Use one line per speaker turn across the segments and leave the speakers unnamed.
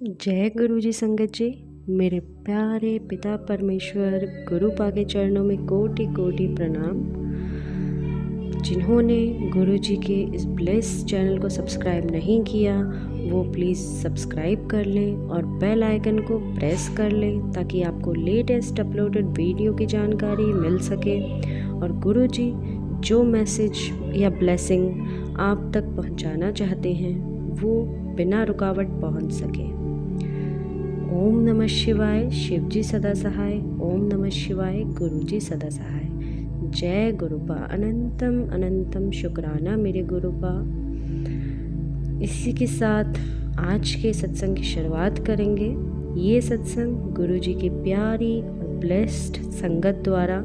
जय गुरु जी संगत जी। मेरे प्यारे पिता परमेश्वर गुरु पाके चरणों में कोटि कोटि प्रणाम। जिन्होंने गुरु जी के इस ब्लेस चैनल को सब्सक्राइब नहीं किया वो प्लीज़ सब्सक्राइब कर लें और बेल आइकन को प्रेस कर लें ताकि आपको लेटेस्ट अपलोडेड वीडियो की जानकारी मिल सके और गुरु जी जो मैसेज या ब्लेसिंग आप तक पहुंचाना चाहते हैं वो बिना रुकावट पहुंच सके। ओम नमः शिवाय, शिव जी सदा सहाय। ओम नमः शिवाय, गुरु जी सदा सहाय। जय गुरुपा, अनंतम अनंतम शुक्राना मेरे गुरुपा। इसी के साथ आज के सत्संग की शुरुआत करेंगे। ये सत्संग गुरु जी की प्यारी और ब्लेस्ड संगत द्वारा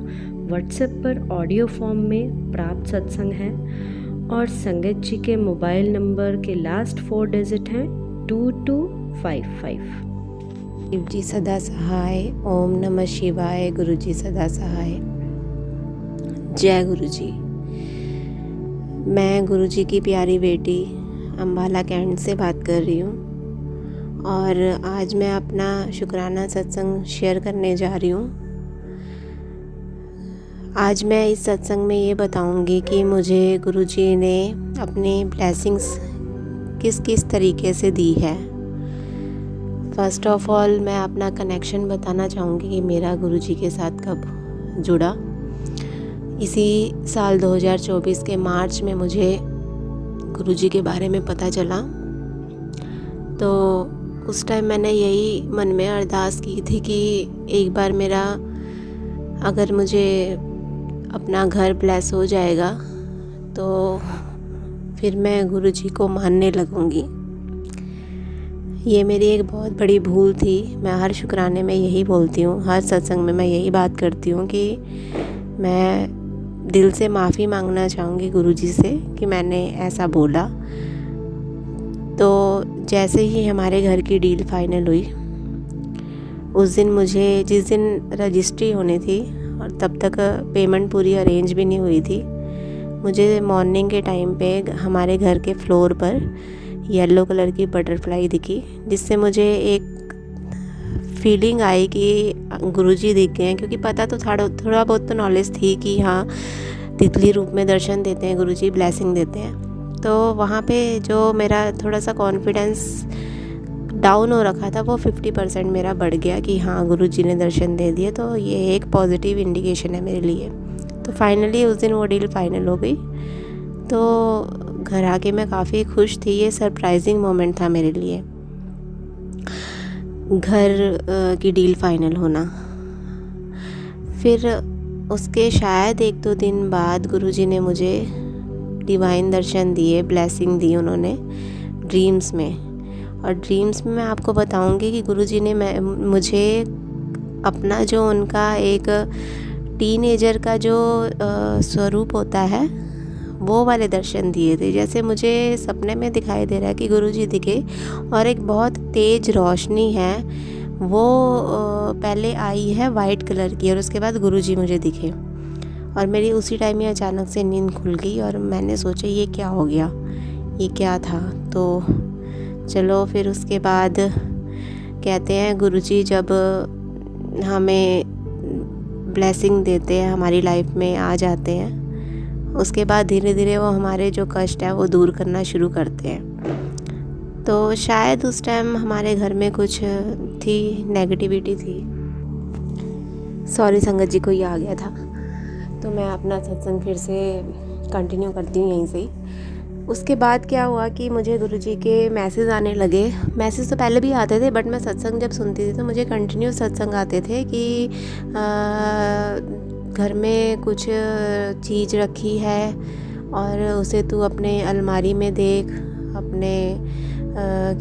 व्हाट्सएप पर ऑडियो फॉर्म में प्राप्त सत्संग है और संगत जी के मोबाइल नंबर के लास्ट 4 डिजिट हैं 2255।
शिव जी सदा सहाय। ओम नमः शिवाय, गुरु जी सदा सहाय। जय गुरु जी। मैं गुरु जी की प्यारी बेटी अम्बाला कैंट से बात कर रही हूँ और आज मैं अपना शुक्राना सत्संग शेयर करने जा रही हूँ। आज मैं इस सत्संग में ये बताऊँगी कि मुझे गुरु जी ने अपनी ब्लेसिंग्स किस किस तरीके से दी है। फ़र्स्ट ऑफ़ ऑल मैं अपना कनेक्शन बताना चाहूँगी कि मेरा गुरुजी के साथ कब जुड़ा। इसी साल 2024 के मार्च में मुझे गुरुजी के बारे में पता चला। तो उस टाइम मैंने यही मन में अरदास की थी कि एक बार मेरा अगर मुझे अपना घर ब्लेस हो जाएगा तो फिर मैं गुरुजी को मानने लगूँगी। ये मेरी एक बहुत बड़ी भूल थी। मैं हर शुक्राने में यही बोलती हूँ, हर सत्संग में मैं यही बात करती हूँ कि मैं दिल से माफ़ी मांगना चाहूँगी गुरुजी से कि मैंने ऐसा बोला। तो जैसे ही हमारे घर की डील फाइनल हुई उस दिन मुझे, जिस दिन रजिस्ट्री होनी थी और तब तक पेमेंट पूरी अरेंज भी नहीं हुई थी, मुझे मॉर्निंग के टाइम पे हमारे घर के फ्लोर पर येलो कलर की बटरफ्लाई दिखी, जिससे मुझे एक फीलिंग आई कि गुरुजी दिख गए हैं। क्योंकि पता तो थोड़ा बहुत तो नॉलेज थी कि हाँ तितली रूप में दर्शन देते हैं गुरुजी, ब्लेसिंग देते हैं। तो वहाँ पे जो मेरा थोड़ा सा कॉन्फिडेंस डाउन हो रखा था वो 50% मेरा बढ़ गया कि हाँ गुरुजी ने दर्शन दे दिए। तो ये एक पॉजिटिव इंडिकेशन है मेरे लिए। तो फाइनली उस दिन वो डील फाइनल हो गई। तो घर आके मैं काफ़ी खुश थी। ये सरप्राइजिंग मोमेंट था मेरे लिए, घर की डील फाइनल होना। फिर उसके शायद 1-2 दिन बाद गुरुजी ने मुझे डिवाइन दर्शन दिए, ब्लेसिंग दी उन्होंने ड्रीम्स में। और ड्रीम्स में मैं आपको बताऊंगी कि गुरुजी ने मुझे अपना जो उनका एक टीनेजर का जो स्वरूप होता है वो वाले दर्शन दिए थे। जैसे मुझे सपने में दिखाई दे रहा है कि गुरुजी दिखे और एक बहुत तेज़ रोशनी है वो पहले आई है वाइट कलर की और उसके बाद गुरुजी मुझे दिखे। और मेरी उसी टाइम ही अचानक से नींद खुल गई और मैंने सोचा ये क्या हो गया, ये क्या था। तो चलो फिर उसके बाद कहते हैं गुरुजी जब हमें ब्लेसिंग देते हैं, हमारी लाइफ में आ जाते हैं, उसके बाद धीरे धीरे वो हमारे जो कष्ट है वो दूर करना शुरू करते हैं। तो शायद उस टाइम हमारे घर में कुछ थी, नेगेटिविटी थी। सॉरी संगत जी, कोई आ गया था। तो मैं अपना सत्संग फिर से कंटिन्यू करती हूँ यहीं से ही। उसके बाद क्या हुआ कि मुझे गुरुजी के मैसेज आने लगे। मैसेज तो पहले भी आते थे बट मैं सत्संग जब सुनती थी तो मुझे कंटिन्यू सत्संग आते थे कि घर में कुछ चीज़ रखी है और उसे तू अपने अलमारी में देख, अपने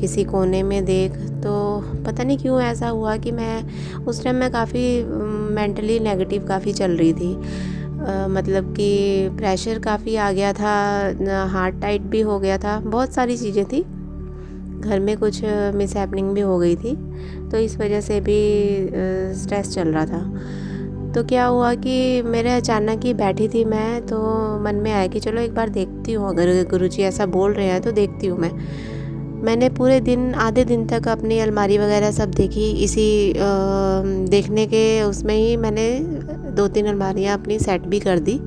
किसी कोने में देख। तो पता नहीं क्यों ऐसा हुआ कि मैं उस टाइम मैं काफ़ी मेंटली नेगेटिव काफ़ी चल रही थी। मतलब कि प्रेशर काफ़ी आ गया था, हार्ट टाइट भी हो गया था, बहुत सारी चीज़ें थी, घर में कुछ मिस हैपनिंग भी हो गई थी। तो इस वजह से भी स्ट्रेस चल रहा था। तो क्या हुआ कि मेरे अचानक ही बैठी थी मैं, तो मन में आया कि चलो एक बार देखती हूँ, अगर गुरुजी ऐसा बोल रहे हैं तो देखती हूँ मैं। मैंने पूरे दिन आधे दिन तक अपनी अलमारी वगैरह सब देखी, इसी देखने के उसमें ही मैंने 2-3 अलमारियाँ अपनी सेट भी कर दी,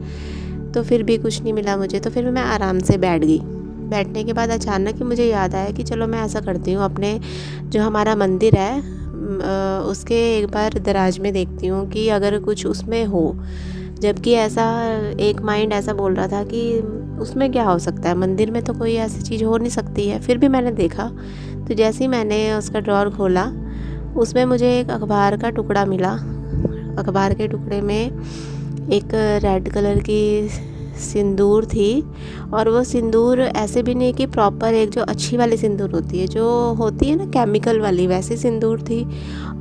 तो फिर भी कुछ नहीं मिला मुझे। तो फिर मैं आराम से बैठ गई। बैठने के बाद अचानक ही मुझे याद आया कि चलो मैं ऐसा करती हूँ, अपने जो हमारा मंदिर है उसके एक बार दराज में देखती हूँ कि अगर कुछ उसमें हो। जबकि ऐसा एक माइंड ऐसा बोल रहा था कि उसमें क्या हो सकता है, मंदिर में तो कोई ऐसी चीज़ हो नहीं सकती है। फिर भी मैंने देखा, तो जैसे ही मैंने उसका ड्रॉअर खोला, उसमें मुझे एक अखबार का टुकड़ा मिला। अखबार के टुकड़े में एक रेड कलर की सिंदूर थी, और वो सिंदूर ऐसे भी नहीं कि प्रॉपर एक जो अच्छी वाली सिंदूर होती है, जो होती है ना केमिकल वाली, वैसी सिंदूर थी।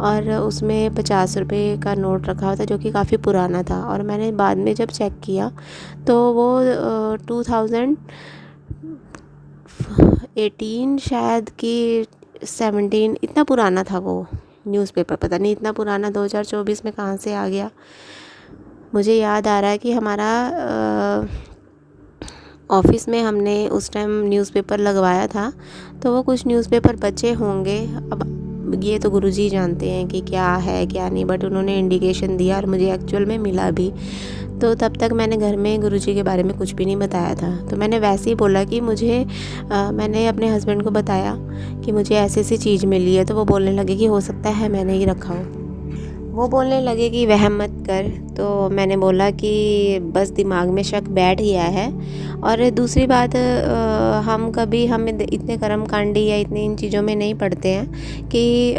और उसमें 50 रुपये का नोट रखा हुआ था, जो कि काफ़ी पुराना था। और मैंने बाद में जब चेक किया तो वो 2018 शायद कि 17 इतना पुराना था वो न्यूज़पेपर। पता नहीं इतना पुराना 2024 में कहाँ से आ गया। मुझे याद आ रहा है कि हमारा ऑफ़िस में हमने उस टाइम न्यूज़पेपर लगवाया था, तो वो कुछ न्यूज़पेपर बचे होंगे। अब ये तो गुरुजी जानते हैं कि क्या है क्या नहीं, बट उन्होंने इंडिकेशन दिया और मुझे एक्चुअल में मिला भी। तो तब तक मैंने घर में गुरुजी के बारे में कुछ भी नहीं बताया था। तो मैंने वैसे ही बोला कि मुझे मैंने अपने हस्बैंड को बताया कि मुझे ऐसी ऐसी चीज़ मिली है। तो वो बोलने लगे कि हो सकता है मैंने ही रखा हो। वो बोलने लगे कि वहम मत कर। तो मैंने बोला कि बस दिमाग में शक बैठ गया है। और दूसरी बात, हम इतने कर्मकांडी या इतनी इन चीज़ों में नहीं पड़ते हैं कि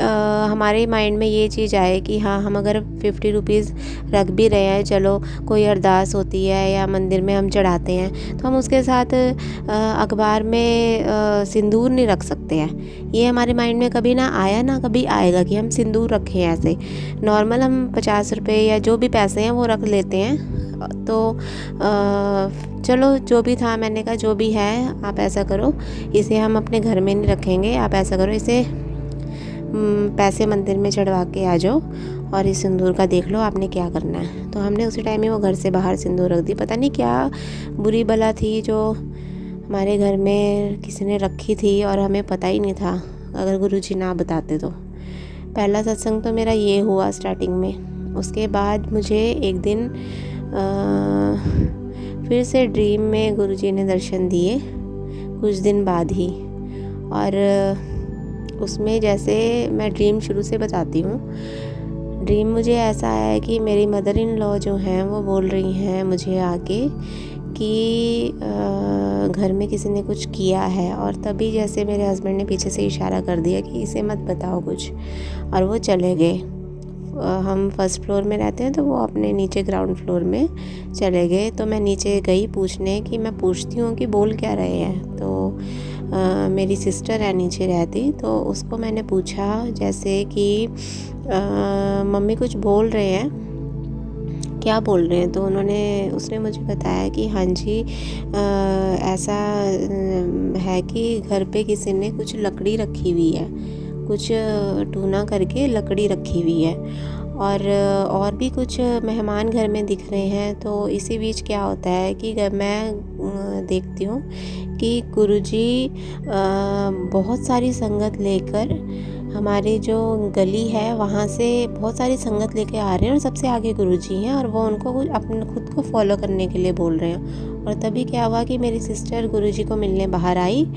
हमारे माइंड में ये चीज़ आए कि हाँ, हम अगर 50 रुपीज़ रख भी रहे हैं, चलो कोई अरदास होती है या मंदिर में हम चढ़ाते हैं, तो हम उसके साथ अखबार में सिंदूर नहीं रख सकते हैं। ये हमारे माइंड में कभी ना आया, ना कभी आएगा कि हम सिंदूर रखें। ऐसे नॉर्मल हम 50 रुपये या जो भी पैसे हैं वो रख लेते हैं। तो चलो जो भी था, मैंने कहा जो भी है आप ऐसा करो, इसे हम अपने घर में नहीं रखेंगे। आप ऐसा करो, इसे पैसे मंदिर में चढ़वा के आ जाओ और इस सिंदूर का देख लो आपने क्या करना है। तो हमने उसी टाइम ही वो घर से बाहर सिंदूर रख दी। पता नहीं क्या बुरी बला थी जो हमारे घर में किसी ने रखी थी और हमें पता ही नहीं था, अगर गुरुजी ना बताते तो। पहला सत्संग तो मेरा ये हुआ स्टार्टिंग में। उसके बाद मुझे एक दिन फिर से ड्रीम में गुरुजी ने दर्शन दिए, कुछ दिन बाद ही। और उसमें जैसे मैं ड्रीम शुरू से बताती हूँ। ड्रीम मुझे ऐसा है कि मेरी मदर इन लॉ जो हैं वो बोल रही हैं मुझे आके कि घर में किसी ने कुछ किया है। और तभी जैसे मेरे हस्बैंड ने पीछे से इशारा कर दिया कि इसे मत बताओ कुछ, और वो चले गए। हम फर्स्ट फ्लोर में रहते हैं, तो वो अपने नीचे ग्राउंड फ्लोर में चले गए। तो मैं नीचे गई पूछने कि मैं पूछती हूँ कि बोल क्या रहे हैं। तो मेरी सिस्टर है नीचे रहती, तो उसको मैंने पूछा जैसे कि मम्मी कुछ बोल रहे हैं, क्या बोल रहे हैं। तो उसने मुझे बताया कि हाँ जी, ऐसा है कि घर पे किसी ने कुछ लकड़ी रखी हुई है, कुछ टूना करके लकड़ी रखी हुई है, और भी कुछ मेहमान घर में दिख रहे हैं। तो इसी बीच क्या होता है कि मैं देखती हूँ कि गुरुजी बहुत सारी संगत लेकर हमारी जो गली है वहाँ से बहुत सारी संगत लेके आ रहे हैं, और सबसे आगे गुरुजी हैं, और वो उनको अपने खुद को फॉलो करने के लिए बोल रहे हैं। और तभी क्या हुआ कि मेरी सिस्टर गुरुजी को मिलने बाहर आई,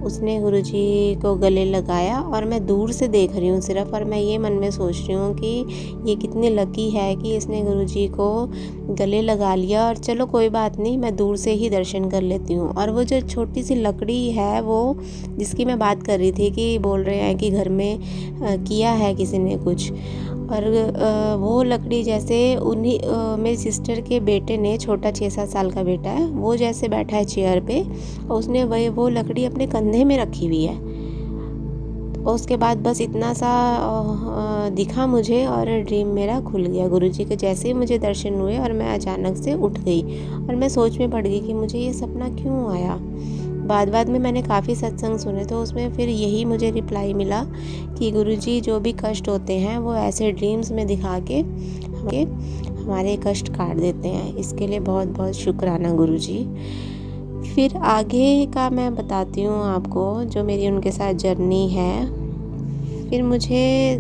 उसने गुरुजी को गले लगाया, और मैं दूर से देख रही हूँ सिर्फ। और मैं ये मन में सोच रही हूँ कि ये कितनी लकी है कि इसने गुरुजी को गले लगा लिया, और चलो कोई बात नहीं, मैं दूर से ही दर्शन कर लेती हूँ। और वो जो छोटी सी लकड़ी है, वो जिसकी मैं बात कर रही थी कि बोल रहे हैं कि घर में किया है किसी ने कुछ, और वो लकड़ी जैसे मेरी सिस्टर के बेटे ने, छोटा 6-7 साल का बेटा है, वो जैसे बैठा है चेयर पे, और उसने वो लकड़ी अपने कंधे में रखी हुई है। और उसके बाद बस इतना सा दिखा मुझे, और ड्रीम मेरा खुल गया। गुरुजी के जैसे ही मुझे दर्शन हुए और मैं अचानक से उठ गई, और मैं सोच में पड़ गई कि मुझे ये सपना क्यों आया। बाद में मैंने काफ़ी सत्संग सुने, तो उसमें फिर यही मुझे रिप्लाई मिला कि गुरुजी जो भी कष्ट होते हैं वो ऐसे ड्रीम्स में दिखा के हमारे कष्ट काट देते हैं। इसके लिए बहुत बहुत शुक्राना गुरुजी। फिर आगे का मैं बताती हूँ आपको, जो मेरी उनके साथ जर्नी है। फिर मुझे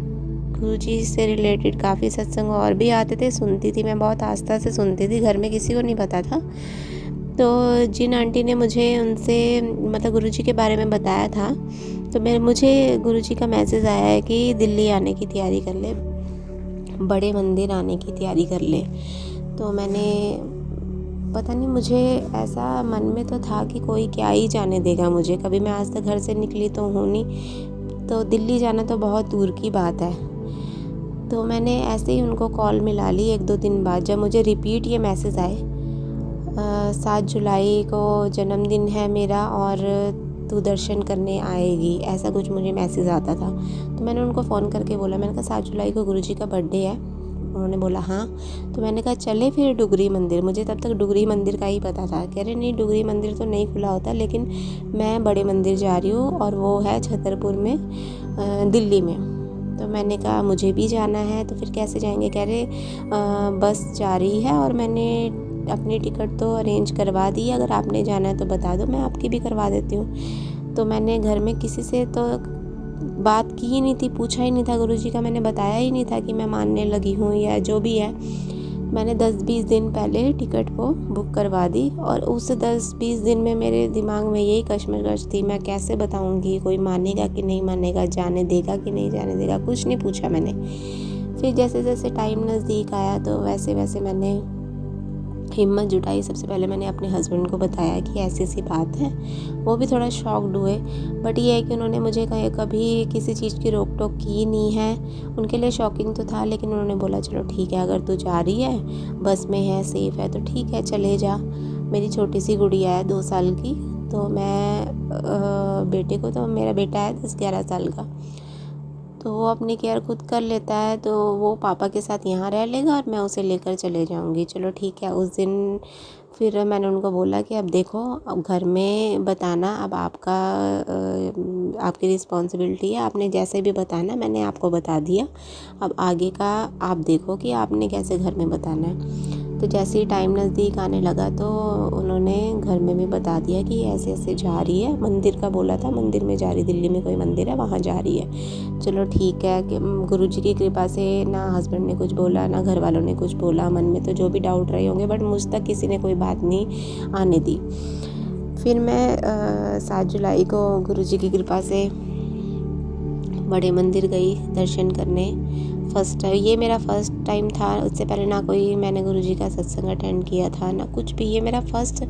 गुरुजी से रिलेटेड काफ़ी सत्संग और भी आते थे, सुनती थी मैं, बहुत आस्था से सुनती थी, घर में किसी को नहीं पता था। तो जिन आंटी ने मुझे उनसे मतलब गुरुजी के बारे में बताया था, तो मुझे गुरुजी का मैसेज आया है कि दिल्ली आने की तैयारी कर ले, बड़े मंदिर आने की तैयारी कर ले। तो मैंने पता नहीं, मुझे ऐसा मन में तो था कि कोई क्या ही जाने देगा मुझे, कभी मैं आज तक घर से निकली तो हूँ नहीं, तो दिल्ली जाना तो बहुत दूर की बात है। तो मैंने ऐसे ही उनको कॉल मिला ली 1-2 दिन बाद, जब मुझे रिपीट ये मैसेज आए 7 जुलाई को जन्मदिन है मेरा और तू दर्शन करने आएगी, ऐसा कुछ मुझे मैसेज आता था। तो मैंने उनको फ़ोन करके बोला, मैंने कहा 7 जुलाई को गुरुजी का बर्थडे है। उन्होंने बोला हाँ। तो मैंने कहा चले फिर डुगरी मंदिर। मुझे तब तक डुगरी मंदिर का ही पता था। कह रहे नहीं, डुगरी मंदिर तो नहीं खुला होता, लेकिन मैं बड़े मंदिर जा रही हूँ और वो है छतरपुर में, दिल्ली में। तो मैंने कहा मुझे भी जाना है। तो फिर कैसे जाएंगे? कह रहे बस जा रही है और मैंने अपनी टिकट तो अरेंज करवा दी है, अगर आपने जाना है तो बता दो, मैं आपकी भी करवा देती हूँ। तो मैंने घर में किसी से तो बात की ही नहीं थी, पूछा ही नहीं था गुरुजी का, मैंने बताया ही नहीं था कि मैं मानने लगी हूँ या जो भी है। मैंने 10-20 दिन पहले टिकट को बुक करवा दी और उस 10-20 दिन में मेरे दिमाग में यही कश्मकश थी, मैं कैसे बताऊँगी, कोई मानेगा कि नहीं मानेगा, जाने देगा कि नहीं जाने देगा, कुछ नहीं पूछा मैंने। फिर जैसे जैसे टाइम नज़दीक आया तो वैसे वैसे मैंने हिम्मत जुटाई। सबसे पहले मैंने अपने हस्बैंड को बताया कि ऐसी ऐसी बात है। वो भी थोड़ा शॉक्ड हुए, बट ये है कि उन्होंने मुझे कभी किसी चीज़ की रोक टोक की नहीं है। उनके लिए शॉकिंग तो था, लेकिन उन्होंने बोला चलो ठीक है, अगर तू जा रही है, बस में है, सेफ़ है, तो ठीक है चले जा। मेरी छोटी सी गुड़िया है 2 साल की, तो मैं बेटे को, तो मेरा बेटा है 10-11 साल का, तो वो अपनी केयर खुद कर लेता है, तो वो पापा के साथ यहाँ रह लेगा और मैं उसे लेकर चले जाऊँगी। चलो ठीक है। उस दिन फिर मैंने उनको बोला कि अब देखो, अब घर में बताना अब आपकी रिस्पॉन्सिबिलिटी है, आपने जैसे भी बताना, मैंने आपको बता दिया, अब आगे का आप देखो कि आपने कैसे घर में बताना है। तो जैसे ही टाइम नज़दीक आने लगा तो उन्होंने घर में भी बता दिया कि ऐसे ऐसे जा रही है, मंदिर का बोला था, मंदिर में जा रही, दिल्ली में कोई मंदिर है वहाँ जा रही है। चलो ठीक है कि गुरुजी की कृपा से ना हस्बैंड ने कुछ बोला, ना घर वालों ने कुछ बोला, मन में तो जो भी डाउट रहे होंगे, बट मुझ तक किसी ने कोई बात नहीं आने दी। फिर मैं 7 जुलाई को गुरुजी की कृपा से बड़े मंदिर गई दर्शन करने। ये मेरा फर्स्ट टाइम था, उससे पहले ना कोई मैंने गुरुजी का सत्संग अटेंड किया था, ना कुछ भी। ये मेरा फर्स्ट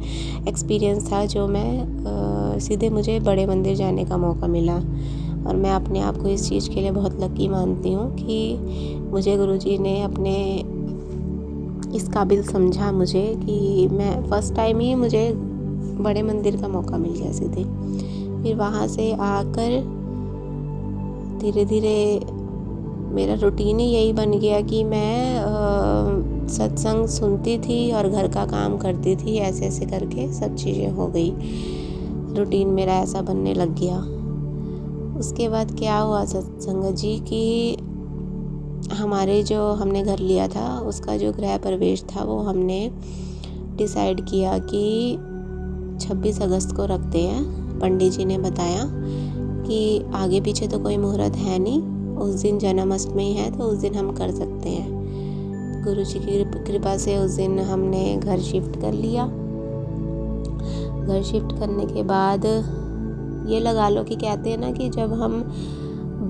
एक्सपीरियंस था जो मैं सीधे मुझे बड़े मंदिर जाने का मौका मिला। और मैं अपने आप को इस चीज़ के लिए बहुत लकी मानती हूँ कि मुझे गुरुजी ने अपने इस काबिल समझा मुझे कि मैं फ़र्स्ट टाइम ही मुझे बड़े मंदिर का मौका मिल गया सीधे। फिर वहाँ से आकर धीरे धीरे मेरा रूटीन ही यही बन गया कि मैं सत्संग सुनती थी और घर का काम करती थी, ऐसे ऐसे करके सब चीज़ें हो गई। रूटीन मेरा ऐसा बनने लग गया। उसके बाद क्या हुआ सत्संग जी कि हमारे जो हमने घर लिया था उसका जो गृह प्रवेश था वो हमने डिसाइड किया कि 26 अगस्त को रखते हैं। पंडित जी ने बताया कि आगे पीछे तो कोई मुहूर्त है नहीं, उस दिन जन्माष्टमी है तो उस दिन हम कर सकते हैं। गुरु जी की कृपा से उस दिन हमने घर शिफ्ट कर लिया। घर शिफ्ट करने के बाद ये लगा लो कि कहते हैं ना कि जब हम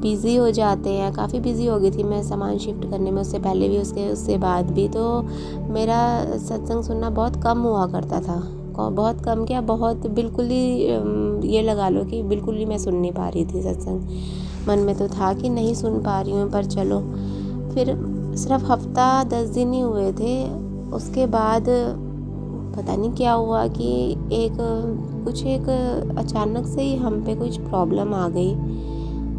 बिज़ी हो जाते हैं, काफ़ी बिज़ी हो गई थी मैं सामान शिफ्ट करने में, उससे पहले भी उससे बाद भी, तो मेरा सत्संग सुनना बहुत कम हुआ करता था। बहुत कम क्या, बहुत बिल्कुल ही ये लगा लो कि बिल्कुल ही मैं सुन नहीं पा रही थी सत्संग। मन में तो था कि नहीं सुन पा रही हूँ, पर चलो। फिर सिर्फ हफ्ता 10 दिन ही हुए थे, उसके बाद पता नहीं क्या हुआ कि एक अचानक से ही हम पे कुछ प्रॉब्लम आ गई।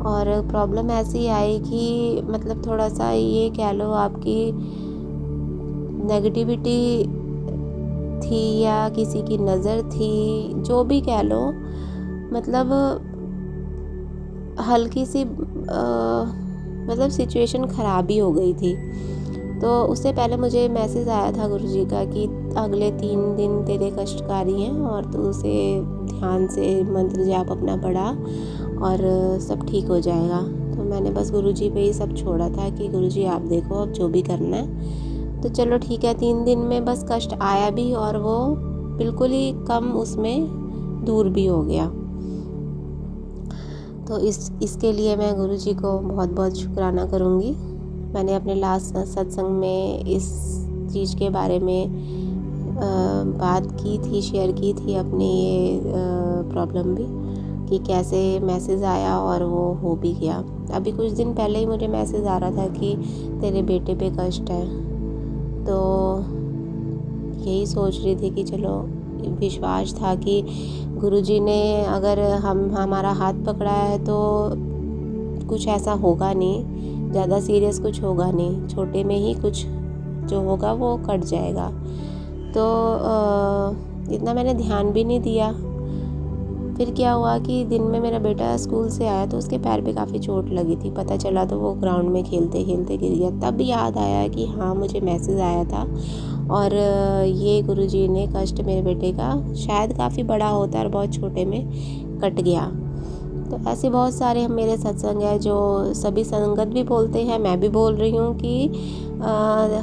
और प्रॉब्लम ऐसी आई कि मतलब थोड़ा सा ये कह लो आपकी नेगेटिविटी थी या किसी की नज़र थी, जो भी कह लो, मतलब हल्की सी मतलब सिचुएशन ख़राब ही हो गई थी। तो उससे पहले मुझे मैसेज आया था गुरुजी का कि अगले 3 दिन तेरे कष्टकारी हैं और तू उसे ध्यान से मंत्र जाप अपना पढ़ा और सब ठीक हो जाएगा। तो मैंने बस गुरुजी पे ही सब छोड़ा था कि गुरुजी आप देखो, अब जो भी करना है। तो चलो ठीक है, 3 दिन में बस कष्ट आया भी और वो बिल्कुल ही कम उसमें दूर भी हो गया। तो इसके लिए मैं गुरुजी को बहुत बहुत शुक्राना करूँगी। मैंने अपने लास्ट सत्संग में इस चीज़ के बारे में बात की थी, शेयर की थी अपनी ये प्रॉब्लम भी, कि कैसे मैसेज आया और वो हो भी गया। अभी कुछ दिन पहले ही मुझे मैसेज आ रहा था कि तेरे बेटे पे कष्ट है। तो यही सोच रही थी कि चलो, विश्वास था कि गुरुजी ने अगर हमारा हाथ पकड़ा है तो कुछ ऐसा होगा नहीं, ज़्यादा सीरियस कुछ होगा नहीं, छोटे में ही कुछ जो होगा वो कट जाएगा। तो इतना मैंने ध्यान भी नहीं दिया। फिर क्या हुआ कि दिन में मेरा बेटा स्कूल से आया तो उसके पैर पे काफ़ी चोट लगी थी। पता चला तो वो ग्राउंड में खेलते खेलते गिर गया। तब याद आया कि हाँ, मुझे मैसेज आया था और ये गुरुजी ने कष्ट मेरे बेटे का शायद काफ़ी बड़ा होता है और बहुत छोटे में कट गया। तो ऐसे बहुत सारे मेरे सत्संग हैं जो सभी संगत भी बोलते हैं, मैं भी बोल रही हूँ कि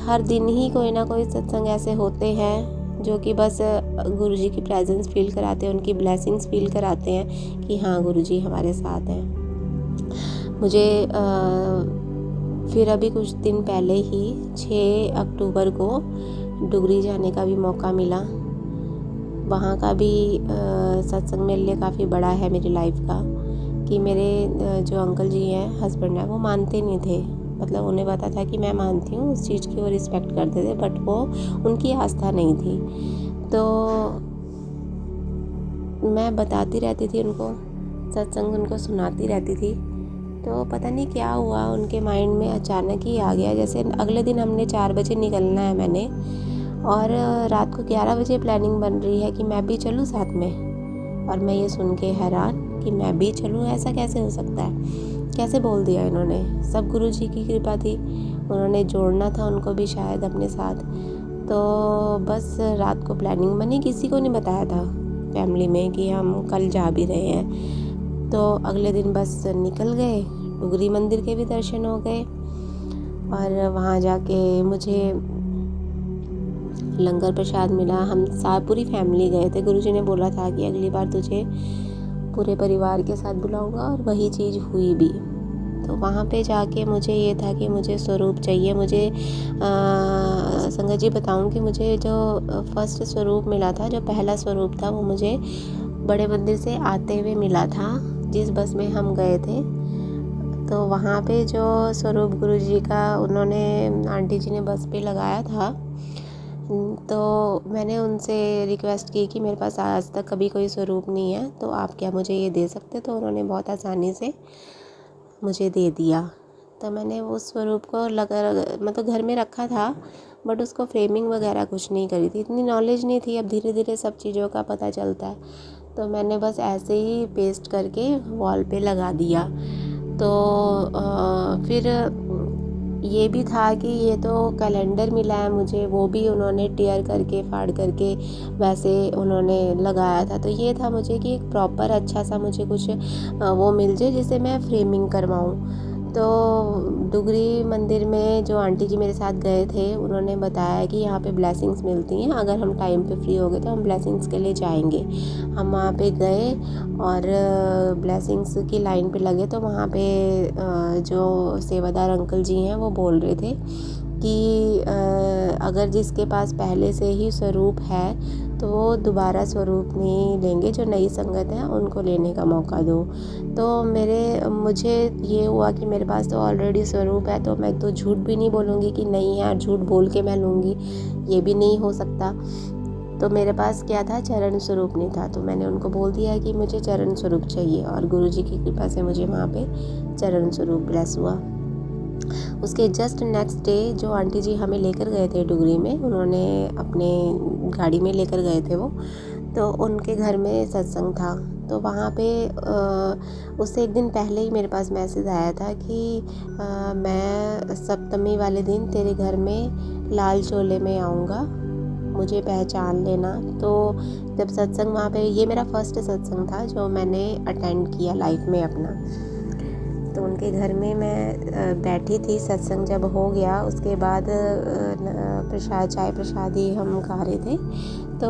हर दिन ही कोई ना कोई सत्संग ऐसे होते हैं जो कि बस गुरुजी की प्रेजेंस फील कराते हैं, उनकी ब्लेसिंग्स फील कराते हैं कि हाँ, गुरुजी हमारे साथ हैं। मुझे फिर अभी कुछ दिन पहले ही 6 अक्टूबर को डुगरी जाने का भी मौका मिला। वहाँ का भी सत्संग मेरे लिए काफ़ी बड़ा है मेरी लाइफ का, कि मेरे जो अंकल जी हैं, हस्बैंड हैं, वो मानते नहीं थे। मतलब उन्हें पता था कि मैं मानती हूँ, उस चीज़ की वो रिस्पेक्ट करते थे, बट वो उनकी आस्था नहीं थी। तो मैं बताती रहती थी उनको, सत्संग उनको सुनाती रहती थी। तो पता नहीं क्या हुआ, उनके माइंड में अचानक ही आ गया। जैसे अगले दिन हमने 4 बजे निकलना है मैंने, और रात को 11 बजे प्लानिंग बन रही है कि मैं भी चलूँ साथ में। और मैं ये सुन के हैरान कि मैं भी चलूँ, ऐसा कैसे हो सकता है, कैसे बोल दिया इन्होंने। सब गुरुजी की कृपा थी, उन्होंने जोड़ना था उनको भी शायद अपने साथ। तो बस रात को प्लानिंग बनी, किसी को नहीं बताया था फैमिली में कि हम कल जा भी रहे हैं। तो अगले दिन बस निकल गए, डुगरी मंदिर के भी दर्शन हो गए और वहाँ जाके मुझे लंगर प्रसाद मिला। हम पूरी फैमिली गए थे। गुरुजी ने बोला था कि अगली बार तुझे पूरे परिवार के साथ बुलाऊंगा, और वही चीज़ हुई भी। तो वहाँ पे जाके मुझे ये था कि मुझे स्वरूप चाहिए। मुझे संगत जी बताऊँ कि मुझे जो फर्स्ट स्वरूप मिला था, जो पहला स्वरूप था, वो मुझे बड़े मंदिर से आते हुए मिला था, जिस बस में हम गए थे। तो वहाँ पे जो स्वरूप गुरुजी का उन्होंने, आंटी जी ने बस पे लगाया था, तो मैंने उनसे रिक्वेस्ट की कि मेरे पास आज तक कभी कोई स्वरूप नहीं है, तो आप क्या मुझे ये दे सकते। तो उन्होंने बहुत आसानी से मुझे दे दिया। तो मैंने उस स्वरूप को मतलब घर में रखा था, बट उसको फ्रेमिंग वगैरह कुछ नहीं करी थी, इतनी नॉलेज नहीं थी। अब धीरे धीरे सब चीज़ों का पता चलता है। तो मैंने बस ऐसे ही पेस्ट करके वॉल पे लगा दिया। तो फिर ये भी था कि ये तो कैलेंडर मिला है मुझे, वो भी उन्होंने टेयर करके फाड़ करके वैसे उन्होंने लगाया था। तो ये था मुझे कि एक प्रॉपर अच्छा सा मुझे कुछ वो मिल जाए जिसे मैं फ्रेमिंग करवाऊँ। तो डुगरी मंदिर में जो आंटी जी मेरे साथ गए थे, उन्होंने बताया कि यहाँ पे ब्लेसिंग्स मिलती हैं, अगर हम टाइम पे फ्री हो गए तो हम ब्लेसिंग्स के लिए जाएंगे। हम वहाँ पे गए और ब्लेसिंग्स की लाइन पे लगे। तो वहाँ पे जो सेवादार अंकल जी हैं, वो बोल रहे थे कि अगर जिसके पास पहले से ही स्वरूप है तो वो दोबारा स्वरूप नहीं लेंगे, जो नई संगत है उनको लेने का मौका दो। तो मुझे ये हुआ कि मेरे पास तो ऑलरेडी स्वरूप है, तो मैं तो झूठ भी नहीं बोलूँगी कि नहीं है और झूठ बोल के मैं लूँगी, ये भी नहीं हो सकता। तो मेरे पास क्या था, चरण स्वरूप नहीं था। तो मैंने उनको बोल दिया कि मुझे चरण स्वरूप चाहिए, और गुरुजी की कृपा से मुझे वहाँ पे चरण स्वरूप ब्लेस हुआ। उसके जस्ट नेक्स्ट डे जो आंटी जी हमें लेकर गए थे डुगरी में, उन्होंने अपने गाड़ी में लेकर गए थे वो, तो उनके घर में सत्संग था। तो वहाँ पे उससे एक दिन पहले ही मेरे पास मैसेज आया था कि मैं सप्तमी वाले दिन तेरे घर में लाल चोले में आऊँगा, मुझे पहचान लेना। तो जब सत्संग वहाँ पे, ये मेरा फर्स्ट सत्संग था जो मैंने अटेंड किया लाइफ में अपना। तो उनके घर में मैं बैठी थी, सत्संग जब हो गया उसके बाद प्रसाद, चाय प्रसाद ही हम खा रहे थे। तो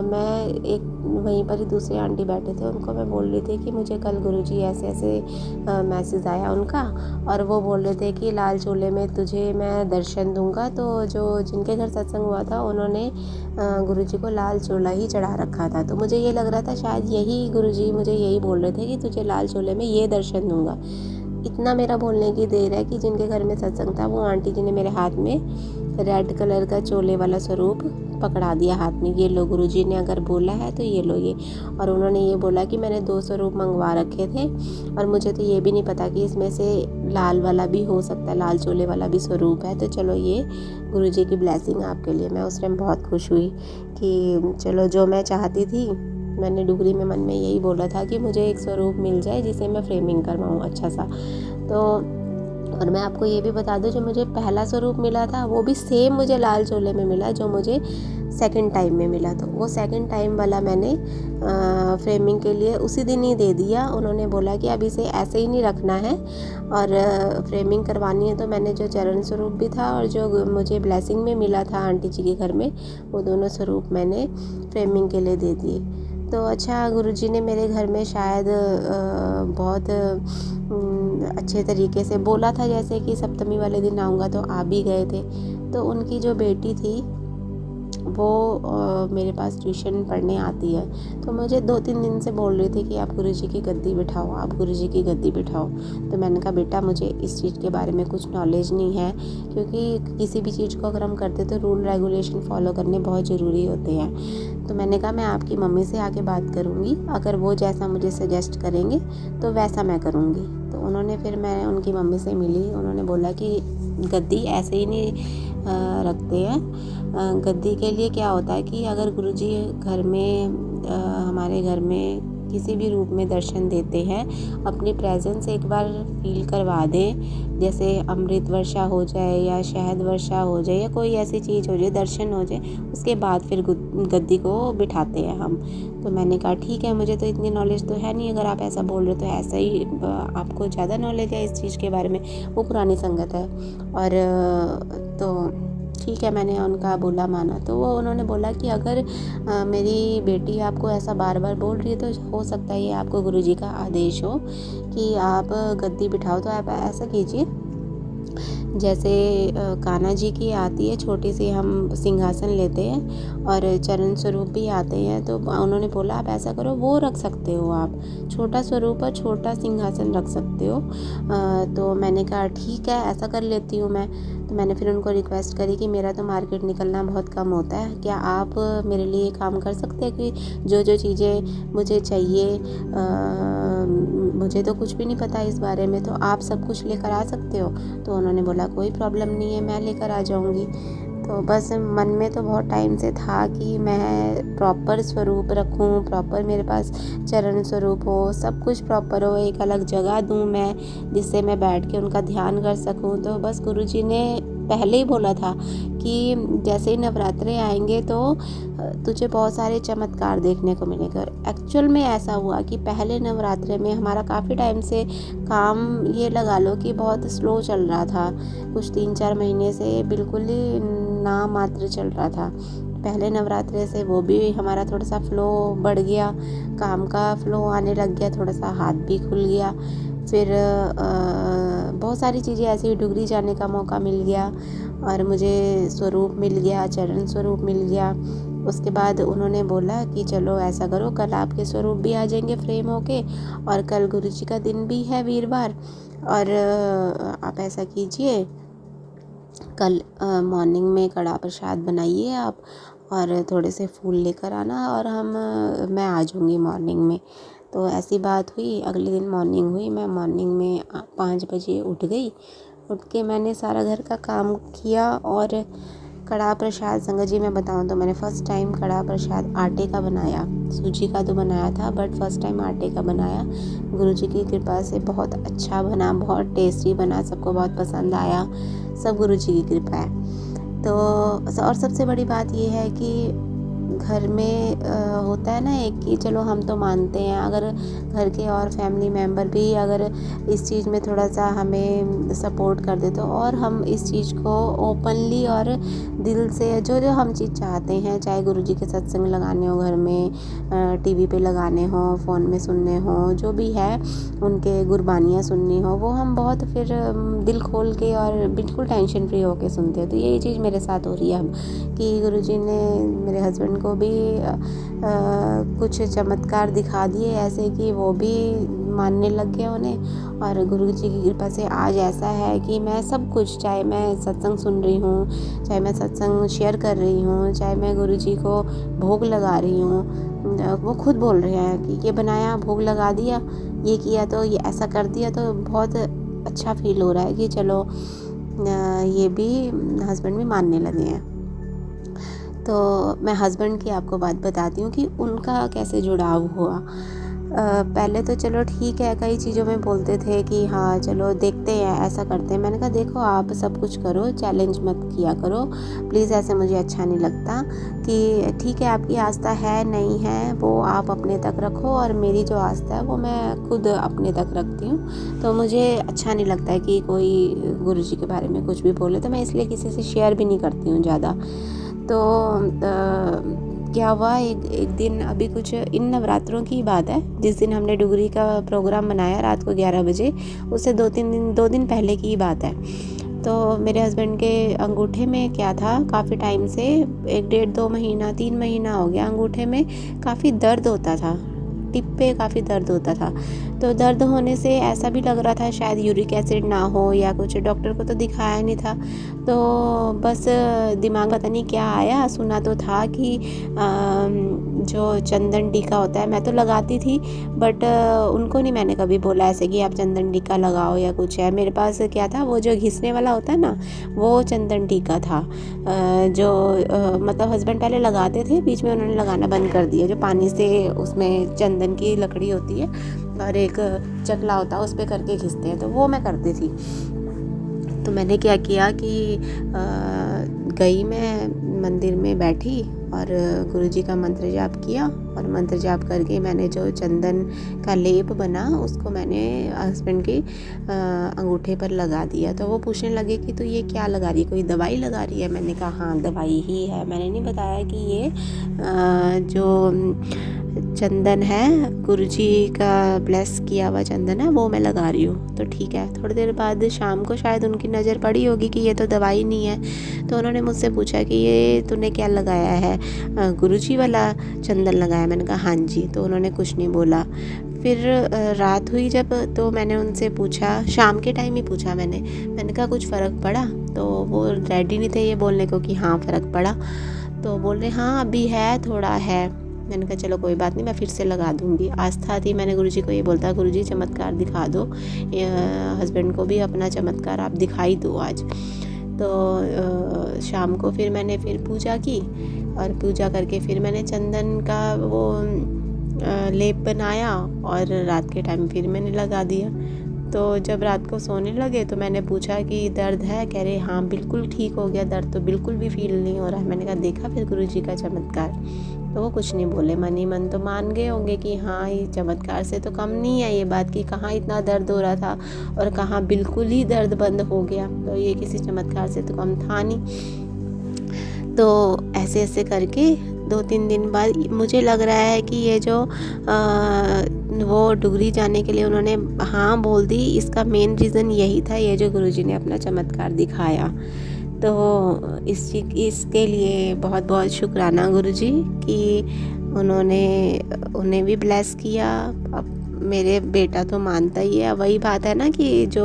मैं एक वहीं पर ही दूसरे आंटी बैठे थे, उनको मैं बोल रही थी कि मुझे कल गुरुजी ऐसे ऐसे मैसेज आया उनका, और वो बोल रहे थे कि लाल चोले में तुझे मैं दर्शन दूंगा। तो जो जिनके घर सत्संग हुआ था उन्होंने गुरुजी को लाल चोला ही चढ़ा रखा था। तो मुझे ये लग रहा था शायद यही गुरुजी मुझे यही बोल रहे थे कि तुझे लाल चोले में ये दर्शन दूंगा। इतना मेरा बोलने की देर है कि जिनके घर में सत्संग था वो आंटी जी ने मेरे हाथ में रेड कलर का चोले वाला स्वरूप पकड़ा दिया हाथ में, ये लो गुरुजी ने अगर बोला है तो ये लो ये। और उन्होंने ये बोला कि मैंने 2 स्वरूप मंगवा रखे थे और मुझे तो ये भी नहीं पता कि इसमें से लाल वाला भी हो सकता है, लाल चोले वाला भी स्वरूप है, तो चलो ये गुरुजी की ब्लेसिंग आपके लिए। मैं उस टाइम बहुत खुश हुई कि चलो जो मैं चाहती थी, मैंने डुगरी में मन में यही बोला था कि मुझे एक स्वरूप मिल जाए जिसे मैं फ्रेमिंग करवाऊँ अच्छा सा। तो और मैं आपको ये भी बता दूं, जो मुझे पहला स्वरूप मिला था वो भी सेम मुझे लाल चोले में मिला जो मुझे सेकंड टाइम में मिला। तो वो सेकंड टाइम वाला मैंने फ्रेमिंग के लिए उसी दिन ही दे दिया। उन्होंने बोला कि अब इसे ऐसे ही नहीं रखना है और फ्रेमिंग करवानी है। तो मैंने जो चरण स्वरूप भी था और जो मुझे ब्लेसिंग में मिला था आंटी जी के घर में, वो दोनों स्वरूप मैंने फ्रेमिंग के लिए दे दिए। तो अच्छा, गुरुजी ने मेरे घर में शायद बहुत अच्छे तरीके से बोला था, जैसे कि सप्तमी वाले दिन आऊँगा, तो आ भी गए थे। तो उनकी जो बेटी थी वो मेरे पास ट्यूशन पढ़ने आती है, तो मुझे 2-3 दिन से बोल रही थी कि आप गुरुजी की गद्दी बिठाओ, आप गुरुजी की गद्दी बिठाओ। तो मैंने कहा बेटा मुझे इस चीज़ के बारे में कुछ नॉलेज नहीं है, क्योंकि किसी भी चीज़ को अगर हम करते तो रूल रेगुलेशन फॉलो करने बहुत ज़रूरी होते हैं। तो मैंने कहा मैं आपकी मम्मी से आके बात करूँगी, अगर वो जैसा मुझे सजेस्ट करेंगे तो वैसा मैं करूँगी। तो उन्होंने फिर मैं उनकी मम्मी से मिली, उन्होंने बोला कि गद्दी ऐसे ही नहीं रखते हैं। गद्दी के लिए क्या होता है कि अगर गुरुजी घर में हमारे घर में किसी भी रूप में दर्शन देते हैं, अपनी प्रेजेंस एक बार फील करवा दें, जैसे अमृत वर्षा हो जाए या शहद वर्षा हो जाए या कोई ऐसी चीज़ हो जाए, दर्शन हो जाए, उसके बाद फिर गद्दी को बिठाते हैं हम। तो मैंने कहा ठीक है, मुझे तो इतनी नॉलेज तो है नहीं, अगर आप ऐसा बोल रहे हो तो ऐसा ही आपको ज़्यादा नॉलेज है इस चीज़ के बारे में, वो पुरानी संगत है। और तो ठीक है, मैंने उनका बोला माना। तो वो उन्होंने बोला कि अगर मेरी बेटी आपको ऐसा बार बार बोल रही है तो हो सकता है ये आपको गुरुजी का आदेश हो कि आप गद्दी बिठाओ। तो आप ऐसा कीजिए, जैसे कान्हा जी की आती है छोटी सी, हम सिंहासन लेते हैं और चरण स्वरूप भी आते हैं। तो उन्होंने बोला आप ऐसा करो, वो रख सकते हो, आप छोटा स्वरूप और छोटा सिंहासन रख सकते हो। तो मैंने कहा ठीक है, ऐसा कर लेती हूँ मैं। तो मैंने फिर उनको रिक्वेस्ट करी कि मेरा तो मार्केट निकलना बहुत कम होता है, क्या आप मेरे लिए काम कर सकते हैं कि जो जो चीज़ें मुझे चाहिए, मुझे तो कुछ भी नहीं पता इस बारे में, तो आप सब कुछ लेकर आ सकते हो। तो उन्होंने बोला कोई प्रॉब्लम नहीं है, मैं लेकर आ जाऊँगी। तो बस मन में तो बहुत टाइम से था कि मैं प्रॉपर स्वरूप रखूं, प्रॉपर मेरे पास चरण स्वरूप हो, सब कुछ प्रॉपर हो, एक अलग जगह दूं मैं जिससे मैं बैठ के उनका ध्यान कर सकूं। तो बस गुरुजी ने पहले ही बोला था कि जैसे ही नवरात्रे आएंगे तो तुझे बहुत सारे चमत्कार देखने को मिलेंगे। और एक्चुअल में ऐसा हुआ कि पहले नवरात्रे में हमारा काफ़ी टाइम से काम, ये लगा लो कि बहुत स्लो चल रहा था, कुछ 3-4 महीने से बिल्कुल ही ना मात्र चल रहा था। पहले नवरात्रे से वो भी हमारा थोड़ा सा फ्लो बढ़ गया, काम का फ्लो आने लग गया, थोड़ा सा हाथ भी खुल गया। फिर बहुत सारी चीज़ें ऐसी, डुगरी जाने का मौका मिल गया और मुझे स्वरूप मिल गया, चरण स्वरूप मिल गया। उसके बाद उन्होंने बोला कि चलो ऐसा करो, कल आपके स्वरूप भी आ जाएंगे फ्रेम होके, और कल गुरुजी का दिन भी है वीरवार, और आप ऐसा कीजिए कल मॉर्निंग में कड़ा प्रसाद बनाइए आप और थोड़े से फूल लेकर आना, और मैं आ जाऊँगी मॉर्निंग में। तो ऐसी बात हुई, अगले दिन मॉर्निंग हुई, मैं मॉर्निंग में 5 बजे उठ गई। उठ के मैंने सारा घर का काम किया और कड़ा प्रसाद संगत जी मैं बताऊं तो मैंने फ़र्स्ट टाइम कड़ा प्रसाद आटे का बनाया। सूजी का तो बनाया था बट फर्स्ट टाइम आटे का बनाया। गुरुजी की कृपा से बहुत अच्छा बना, बहुत टेस्टी बना, सबको बहुत पसंद आया। सब गुरुजी की कृपा है। तो और सबसे बड़ी बात ये है कि घर में होता है ना एक कि चलो हम तो मानते हैं, अगर घर के और फैमिली मेम्बर भी अगर इस चीज़ में थोड़ा सा हमें सपोर्ट कर दे तो और हम इस चीज़ को ओपनली और दिल से जो जो हम चीज़ चाहते हैं, चाहे गुरुजी के सत्संग लगाने हो घर में, टीवी पे लगाने हो, फ़ोन में सुनने हो, जो भी है उनके गुरबानियाँ सुननी हो, वो हम बहुत फिर दिल खोल के और बिल्कुल टेंशन फ्री होके सुनते हैं। तो यही चीज़ मेरे साथ हो रही है अब कि गुरुजी ने मेरे हस्बैंड को भी कुछ चमत्कार दिखा दिए ऐसे कि वो भी मानने लग गए उन्हें। और गुरुजी की कृपा से आज ऐसा है कि मैं सब कुछ, चाहे मैं सत्संग सुन रही हूँ, चाहे मैं सत्संग शेयर कर रही हूँ, चाहे मैं गुरुजी को भोग लगा रही हूँ, वो खुद बोल रहे हैं कि ये बनाया, भोग लगा दिया, ये किया, तो ये ऐसा कर दिया, तो बहुत अच्छा फील हो रहा है कि चलो ये भी हस्बैंड भी मानने लगे हैं। तो मैं हस्बैंड की आपको बात बताती हूँ कि उनका कैसे जुड़ाव हुआ। पहले तो चलो ठीक है, कई चीज़ों में बोलते थे कि हाँ चलो देखते हैं, ऐसा करते हैं। मैंने कहा देखो आप सब कुछ करो, चैलेंज मत किया करो प्लीज़, ऐसे मुझे अच्छा नहीं लगता। कि ठीक है आपकी आस्था है नहीं है वो आप अपने तक रखो, और मेरी जो आस्था है वो मैं खुद अपने तक रखती हूँ। तो मुझे अच्छा नहीं लगता है कि कोई गुरुजी के बारे में कुछ भी बोले, तो मैं इसलिए किसी से शेयर भी नहीं करती हूँ ज़्यादा। तो क्या हुआ, एक दिन, अभी कुछ इन नवरात्रों की बात है, जिस दिन हमने डुगरी का प्रोग्राम बनाया रात को 11 बजे, उससे 2 दिन पहले की बात है। तो मेरे हस्बैंड के अंगूठे में क्या था, काफ़ी टाइम से 1 डेढ़ 2 महीना 3 महीना हो गया, अंगूठे में काफ़ी दर्द होता था, टिप पे काफ़ी दर्द होता था। तो दर्द होने से ऐसा भी लग रहा था शायद यूरिक एसिड ना हो या कुछ, डॉक्टर को तो दिखाया नहीं था। तो बस दिमाग पता नहीं क्या आया, सुना तो था कि जो चंदन टीका होता है, मैं तो लगाती थी बट उनको नहीं मैंने कभी बोला ऐसे कि आप चंदन टीका लगाओ या कुछ है। मेरे पास क्या था, वो जो घिसने वाला होता है ना, वो चंदन टीका था, जो मतलब हस्बैंड पहले लगाते थे, बीच में उन्होंने लगाना बंद कर दिया। जो पानी से उसमें चंदन की लकड़ी होती है और एक चकला होता है, उस पर करके घिसते हैं, तो वो मैं करती थी। तो मैंने क्या किया कि गई मैं मंदिर में बैठी और गुरुजी का मंत्र जाप किया, और मंत्र जाप करके मैंने जो चंदन का लेप बना उसको मैंने हस्बैंड के अंगूठे पर लगा दिया। तो वो पूछने लगे कि तो ये क्या लगा रही है, कोई दवाई लगा रही है? मैंने कहा हाँ दवाई ही है। मैंने नहीं बताया कि ये जो चंदन है, गुरुजी का ब्लेस किया हुआ चंदन है, वो मैं लगा रही हूँ। तो ठीक है, थोड़ी देर बाद शाम को शायद उनकी नज़र पड़ी होगी कि ये तो दवाई नहीं है, तो उन्होंने मुझसे पूछा कि ये तूने क्या लगाया है, गुरुजी वाला चंदन लगाया? मैंने कहा हाँ जी। तो उन्होंने कुछ नहीं बोला। फिर रात हुई जब, तो मैंने उनसे पूछा, शाम के टाइम ही पूछा मैंने कहा कुछ फ़र्क पड़ा? तो वो रेडी नहीं थे ये बोलने को कि हाँ फ़र्क पड़ा। तो बोल रहे हाँ अभी है, थोड़ा है। मैंने कहा चलो कोई बात नहीं, मैं फिर से लगा दूँगी। आस्था थी, मैंने गुरुजी को ये बोलता, गुरुजी चमत्कार दिखा दो, हस्बैंड को भी अपना चमत्कार आप दिखाई दो आज। तो शाम को फिर मैंने पूजा की, और पूजा करके फिर मैंने चंदन का वो लेप बनाया और रात के टाइम फिर मैंने लगा दिया। तो जब रात को सोने लगे तो मैंने पूछा कि दर्द है? कह रहे हाँ बिल्कुल ठीक हो गया, दर्द तो बिल्कुल भी फील नहीं हो रहा है। मैंने कहा देखा फिर गुरुजी का चमत्कार? तो वो कुछ नहीं बोले, मन ही मन तो मान गए होंगे कि हाँ ये चमत्कार से तो कम नहीं है ये बात कि कहाँ इतना दर्द हो रहा था और कहाँ बिल्कुल ही दर्द बंद हो गया, तो ये किसी चमत्कार से तो कम था नहीं। तो ऐसे ऐसे करके 2-3 दिन बाद मुझे लग रहा है कि ये जो वो डुगरी जाने के लिए उन्होंने हाँ बोल दी, इसका मेन रीज़न यही था, ये जो गुरुजी ने अपना चमत्कार दिखाया। तो इसके लिए बहुत बहुत शुक्राना गुरुजी कि उन्हें भी ब्लेस किया मेरे बेटा तो मानता ही है। वही बात है ना कि जो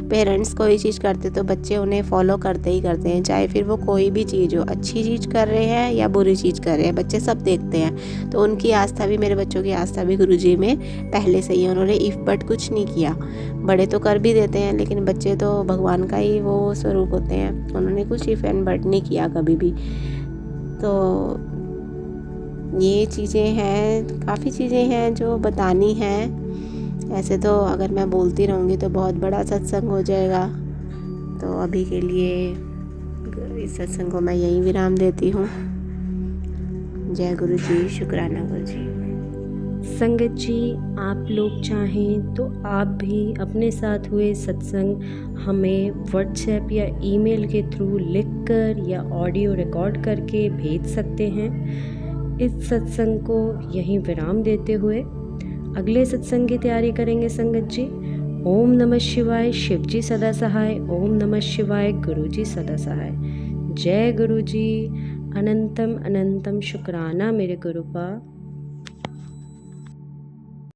पेरेंट्स कोई चीज़ करते तो बच्चे उन्हें फॉलो करते ही करते हैं, चाहे फिर वो कोई भी चीज़ हो, अच्छी चीज़ कर रहे हैं या बुरी चीज़ कर रहे हैं, बच्चे सब देखते हैं। तो उनकी आस्था भी, मेरे बच्चों की आस्था भी गुरुजी में पहले से ही, उन्होंने इफ़ बट कुछ नहीं किया। बड़े तो कर भी देते हैं, लेकिन बच्चे तो भगवान का ही वो स्वरूप होते हैं, उन्होंने कुछ इफ़ एंड बट नहीं किया कभी भी। तो ये चीज़ें हैं, काफ़ी चीज़ें हैं जो बतानी हैं। ऐसे तो अगर मैं बोलती रहूँगी तो बहुत बड़ा सत्संग हो जाएगा। तो अभी के लिए इस सत्संग को मैं यहीं विराम देती हूँ। जय गुरु जी, शुक्राना गुरु जी।
संगत जी, आप लोग चाहें तो आप भी अपने साथ हुए सत्संग हमें व्हाट्सएप या ईमेल के थ्रू लिखकर या ऑडियो रिकॉर्ड करके भेज सकते हैं। इस सत्संग को यहीं विराम देते हुए अगले सत्संग की तैयारी करेंगे संगत जी। ओम नमः शिवाय, शिव जी सदा सहाय। ओम नमः शिवाय, गुरु जी सदा सहाय। जय गुरु जी। अनंतम अनंतम शुक्राना मेरे गुरुपा।